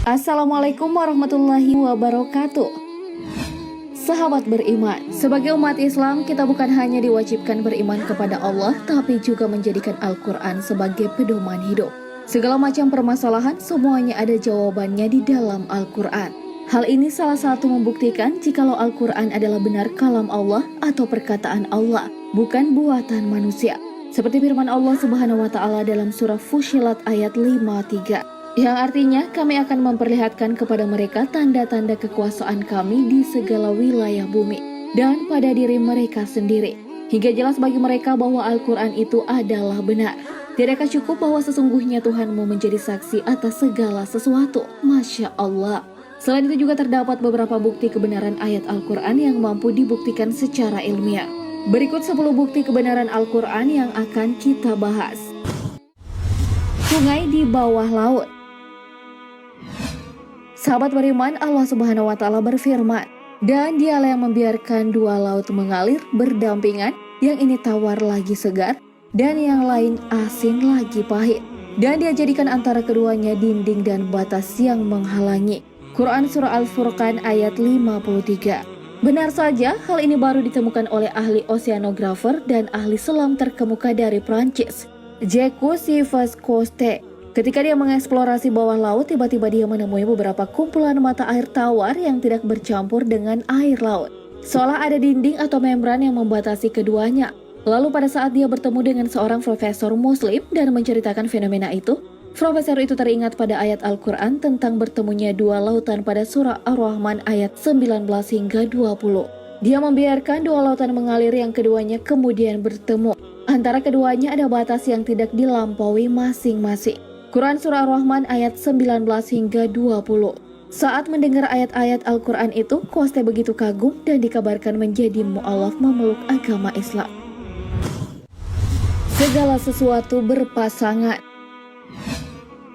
Assalamualaikum warahmatullahi wabarakatuh. Sahabat beriman, sebagai umat Islam kita bukan hanya diwajibkan beriman kepada Allah, tapi juga menjadikan Al-Quran sebagai pedoman hidup. Segala macam permasalahan semuanya ada jawabannya di dalam Al-Quran. Hal ini salah satu membuktikan jikalau Al-Quran adalah benar kalam Allah atau perkataan Allah, bukan buatan manusia. Seperti firman Allah Subhanahu wa Ta'ala dalam surah Fussilat ayat 53. Yang artinya kami akan memperlihatkan kepada mereka tanda-tanda kekuasaan kami di segala wilayah bumi dan pada diri mereka sendiri, hingga jelas bagi mereka bahwa Al-Quran itu adalah benar. Tidakkah cukup bahwa sesungguhnya Tuhanmu menjadi saksi atas segala sesuatu? Masya Allah. Selain itu juga terdapat beberapa bukti kebenaran ayat Al-Quran yang mampu dibuktikan secara ilmiah. Berikut 10 bukti kebenaran Al-Quran yang akan kita bahas. Sungai di bawah laut. Sahabat beriman, Allah Subhanahu wa Ta'ala berfirman, dan dialah yang membiarkan dua laut mengalir berdampingan, yang ini tawar lagi segar, dan yang lain asin lagi pahit. Dan dia jadikan antara keduanya dinding dan batas yang menghalangi. Quran Surah Al-Furqan ayat 53. Benar saja, hal ini baru ditemukan oleh ahli oceanografer dan ahli selam terkemuka dari Prancis, Jacques Voscoste. Ketika dia mengeksplorasi bawah laut, tiba-tiba dia menemui beberapa kumpulan mata air tawar yang tidak bercampur dengan air laut. Seolah ada dinding atau membran yang membatasi keduanya. Lalu pada saat dia bertemu dengan seorang profesor muslim dan menceritakan fenomena itu, profesor itu teringat pada ayat Al-Quran tentang bertemunya dua lautan pada surah Ar-Rahman ayat 19 hingga 20. Dia membiarkan dua lautan mengalir yang keduanya kemudian bertemu. Antara keduanya ada batas yang tidak dilampaui masing-masing. Quran Surah Ar-Rahman ayat 19 hingga 20. Saat mendengar ayat-ayat Al-Quran itu, Koste begitu kagum dan dikabarkan menjadi mu'alaf memeluk agama Islam. Segala sesuatu berpasangan.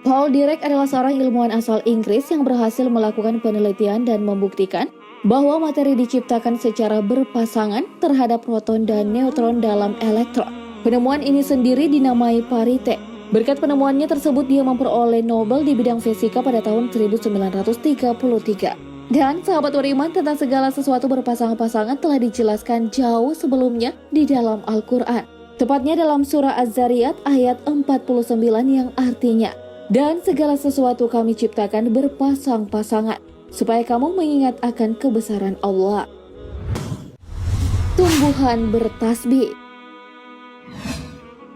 Paul Dirac adalah seorang ilmuwan asal Inggris yang berhasil melakukan penelitian dan membuktikan bahwa materi diciptakan secara berpasangan terhadap proton dan neutron dalam elektron. Penemuan ini sendiri dinamai parite. Berkat penemuannya tersebut dia memperoleh Nobel di bidang fisika pada tahun 1933. Dan sahabat beriman, tentang segala sesuatu berpasangan-pasangan telah dijelaskan jauh sebelumnya di dalam Al-Quran. Tepatnya dalam surah Az-Zariyat ayat 49 yang artinya, dan segala sesuatu kami ciptakan berpasang-pasangan, supaya kamu mengingat akan kebesaran Allah. Tumbuhan bertasbih.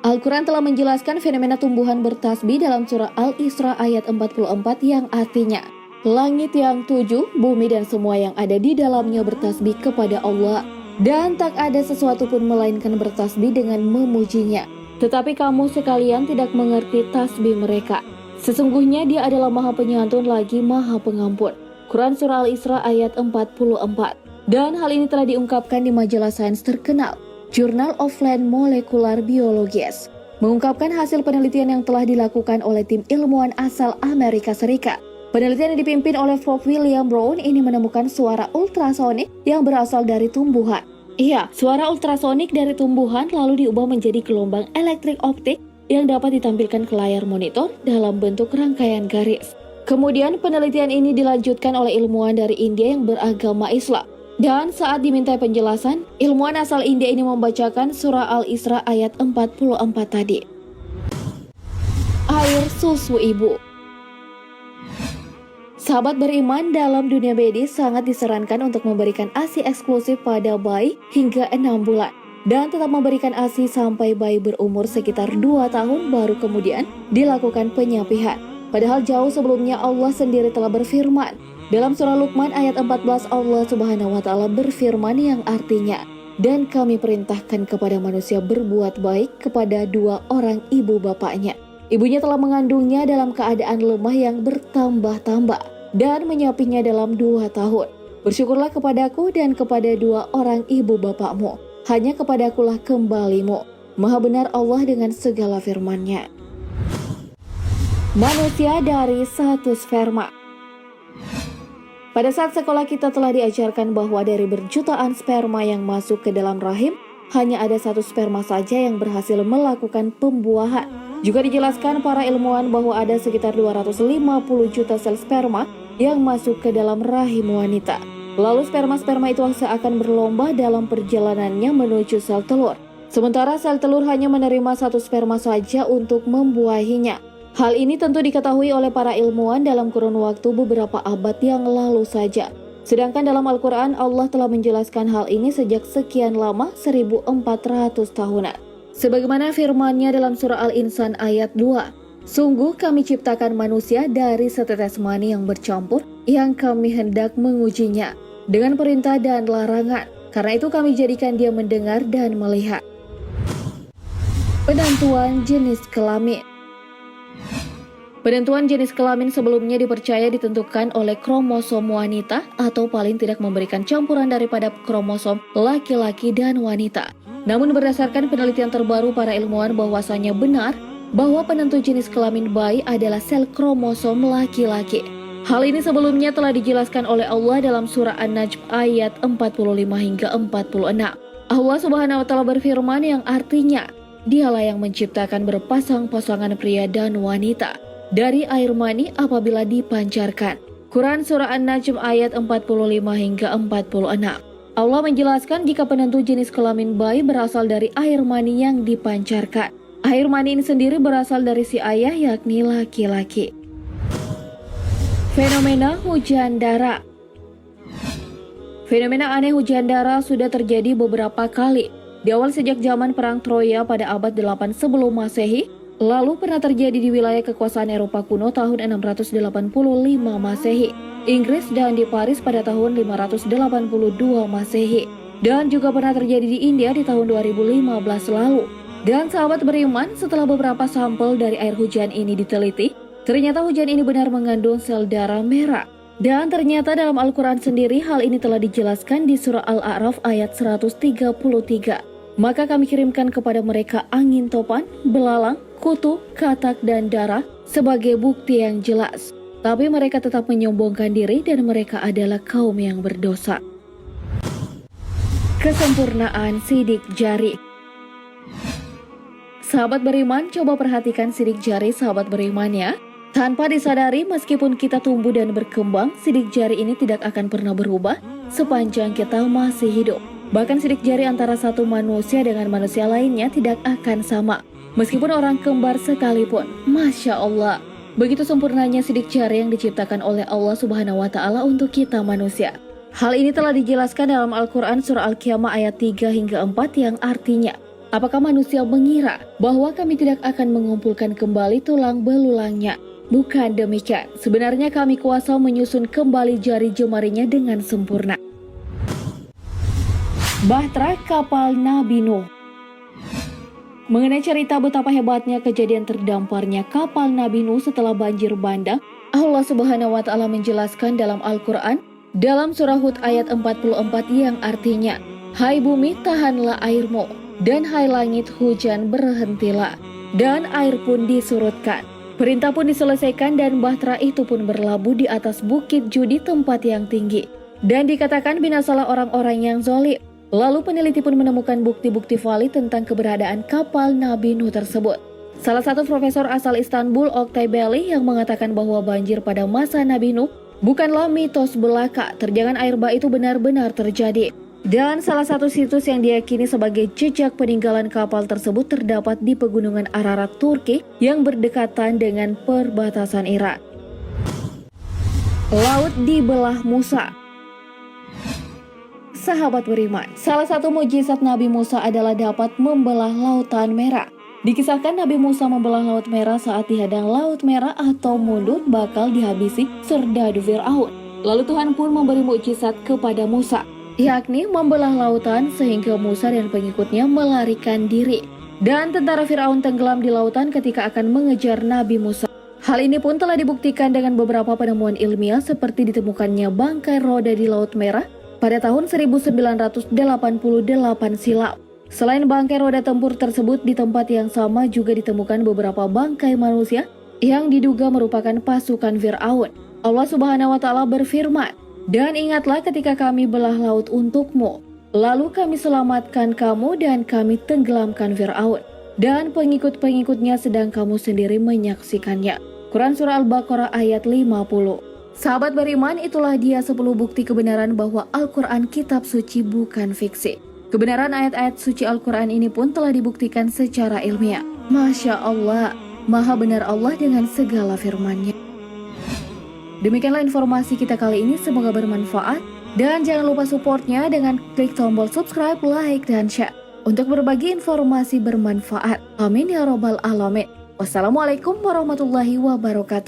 Al-Quran telah menjelaskan fenomena tumbuhan bertasbih dalam surah Al-Isra ayat 44 yang artinya, langit yang 7, bumi dan semua yang ada di dalamnya bertasbih kepada Allah. Dan tak ada sesuatu pun melainkan bertasbih dengan memujinya. Tetapi kamu sekalian tidak mengerti tasbih mereka. Sesungguhnya dia adalah maha penyantun lagi maha pengampun. Quran surah Al-Isra ayat 44. Dan hal ini telah diungkapkan di majalah sains terkenal, Journal of Plant Molecular Biologists, mengungkapkan hasil penelitian yang telah dilakukan oleh tim ilmuwan asal Amerika Serikat. Penelitian yang dipimpin oleh Prof. William Brown ini menemukan suara ultrasonik yang berasal dari tumbuhan. Iya, suara ultrasonik dari tumbuhan lalu diubah menjadi gelombang elektrik optik yang dapat ditampilkan ke layar monitor dalam bentuk rangkaian garis. Kemudian penelitian ini dilanjutkan oleh ilmuwan dari India yang beragama Islam. Dan saat diminta penjelasan, ilmuwan asal India ini membacakan surah Al-Isra ayat 44 tadi. Air susu ibu. Sahabat beriman, dalam dunia medis sangat disarankan untuk memberikan ASI eksklusif pada bayi hingga 6 bulan. Dan tetap memberikan ASI sampai bayi berumur sekitar 2 tahun baru kemudian dilakukan penyapihan. Padahal jauh sebelumnya Allah sendiri telah berfirman. Dalam surah Luqman ayat 14 Allah Subhanahu wa Ta'ala berfirman yang artinya, dan kami perintahkan kepada manusia berbuat baik kepada dua orang ibu bapaknya. Ibunya telah mengandungnya dalam keadaan lemah yang bertambah-tambah dan menyapinya dalam 2 tahun. Bersyukurlah kepadaku dan kepada dua orang ibu bapakmu. Hanya kepadakulah kembalimu. Maha benar Allah dengan segala firman-Nya. Manusia dari satu sperma. Pada saat sekolah kita telah diajarkan bahwa dari berjutaan sperma yang masuk ke dalam rahim, hanya ada satu sperma saja yang berhasil melakukan pembuahan. Juga dijelaskan para ilmuwan bahwa ada sekitar 250 juta sel sperma yang masuk ke dalam rahim wanita. Lalu sperma-sperma itu seakan berlomba dalam perjalanannya menuju sel telur. Sementara sel telur hanya menerima satu sperma saja untuk membuahinya. Hal ini tentu diketahui oleh para ilmuwan dalam kurun waktu beberapa abad yang lalu saja. Sedangkan dalam Al-Quran, Allah telah menjelaskan hal ini sejak sekian lama, 1400 tahunan. Sebagaimana firman-Nya dalam surah Al-Insan ayat 2, "Sungguh kami ciptakan manusia dari setetes mani yang bercampur, yang kami hendak mengujinya dengan perintah dan larangan. Karena itu kami jadikan dia mendengar dan melihat." Penentuan jenis kelamin. Penentuan jenis kelamin sebelumnya dipercaya ditentukan oleh kromosom wanita atau paling tidak memberikan campuran daripada kromosom laki-laki dan wanita. Namun berdasarkan penelitian terbaru para ilmuwan bahwasanya benar bahwa penentu jenis kelamin bayi adalah sel kromosom laki-laki. Hal ini sebelumnya telah dijelaskan oleh Allah dalam surah An-Najm ayat 45 hingga 46. Allah Subhanahu wa taala berfirman yang artinya, "Dialah yang menciptakan berpasang-pasangan pria dan wanita dari air mani apabila dipancarkan." Quran surah An-Najm ayat 45 hingga 46. Allah menjelaskan jika penentu jenis kelamin bayi berasal dari air mani yang dipancarkan. Air mani ini sendiri berasal dari si ayah, yakni laki-laki. Fenomena hujan darah. Fenomena aneh hujan darah sudah terjadi beberapa kali. Di awal sejak zaman Perang Troya pada abad 8 sebelum Masehi, lalu pernah terjadi di wilayah kekuasaan Eropa kuno tahun 685 Masehi, Inggris, dan di Paris pada tahun 582 Masehi, dan juga pernah terjadi di India di tahun 2015 lalu. Dan sahabat beriman, setelah beberapa sampel dari air hujan ini diteliti, ternyata hujan ini benar mengandung sel darah merah. Dan ternyata dalam Al-Quran sendiri hal ini telah dijelaskan di surah Al-A'raf ayat 133. "Maka kami kirimkan kepada mereka angin topan, belalang, kutu, katak, dan darah sebagai bukti yang jelas. Tapi mereka tetap menyombongkan diri dan mereka adalah kaum yang berdosa." Kesempurnaan sidik jari. Sahabat beriman, coba perhatikan sidik jari sahabat beriman ya. Tanpa disadari, meskipun kita tumbuh dan berkembang, sidik jari ini tidak akan pernah berubah sepanjang kita masih hidup. Bahkan sidik jari antara satu manusia dengan manusia lainnya tidak akan sama, meskipun orang kembar sekalipun. Masya Allah, begitu sempurnanya sidik jari yang diciptakan oleh Allah Subhanahu wa taala untuk kita manusia. Hal ini telah dijelaskan dalam Al-Quran surah Al-Qiyamah ayat 3 hingga 4 yang artinya, "Apakah manusia mengira bahwa kami tidak akan mengumpulkan kembali tulang belulangnya? Bukan demikian, sebenarnya kami kuasa menyusun kembali jari jemarinya dengan sempurna." Bahtera kapal Nabi Nuh. Mengenai cerita betapa hebatnya kejadian terdamparnya kapal Nabi Nuh setelah banjir bandang, Allah Subhanahu wa taala menjelaskan dalam Al-Quran dalam surah Hud ayat 44 yang artinya, "Hai bumi, tahanlah airmu, dan hai langit, hujan berhentilah, dan air pun disurutkan." Perintah pun diselesaikan dan bahtera itu pun berlabuh di atas bukit Judi, tempat yang tinggi. Dan dikatakan binasalah orang-orang yang zalim. Lalu peneliti pun menemukan bukti-bukti valid tentang keberadaan kapal Nabi Nuh tersebut. Salah satu profesor asal Istanbul, Oktay Belli, yang mengatakan bahwa banjir pada masa Nabi Nuh bukanlah mitos belaka, terjangan air bah itu benar-benar terjadi. Dan salah satu situs yang diyakini sebagai jejak peninggalan kapal tersebut terdapat di pegunungan Ararat, Turki yang berdekatan dengan perbatasan Irak. Laut dibelah Musa. Sahabat beriman, salah satu mukjizat Nabi Musa adalah dapat membelah Lautan Merah. Dikisahkan Nabi Musa membelah Laut Merah saat dihadang Laut Merah atau mulut bakal dihabisi serdadu Fir'aun. Lalu Tuhan pun memberi mukjizat kepada Musa, yakni membelah lautan sehingga Musa dan pengikutnya melarikan diri. Dan tentara Fir'aun tenggelam di lautan ketika akan mengejar Nabi Musa. Hal ini pun telah dibuktikan dengan beberapa penemuan ilmiah seperti ditemukannya bangkai roda di Laut Merah pada tahun 1988 silam. Selain bangkai roda tempur tersebut, di tempat yang sama juga ditemukan beberapa bangkai manusia yang diduga merupakan pasukan Fir'aun. Allah Subhanahu wa taala berfirman, "Dan ingatlah ketika kami belah laut untukmu, Lalu kami selamatkan kamu dan kami tenggelamkan Fir'aun dan pengikut-pengikutnya sedang kamu sendiri menyaksikannya. Quran Surah Al-Baqarah ayat 50. Sahabat beriman, itulah dia 10 bukti kebenaran bahwa Al-Quran kitab suci bukan fiksi. Kebenaran ayat-ayat suci Al-Quran ini pun telah dibuktikan secara ilmiah. Masya Allah, maha benar Allah dengan segala firman-Nya. Demikianlah informasi kita kali ini, semoga bermanfaat. Dan jangan lupa supportnya dengan klik tombol subscribe, like, dan share untuk berbagi informasi bermanfaat. Amin ya robbal alamin. Wassalamualaikum warahmatullahi wabarakatuh.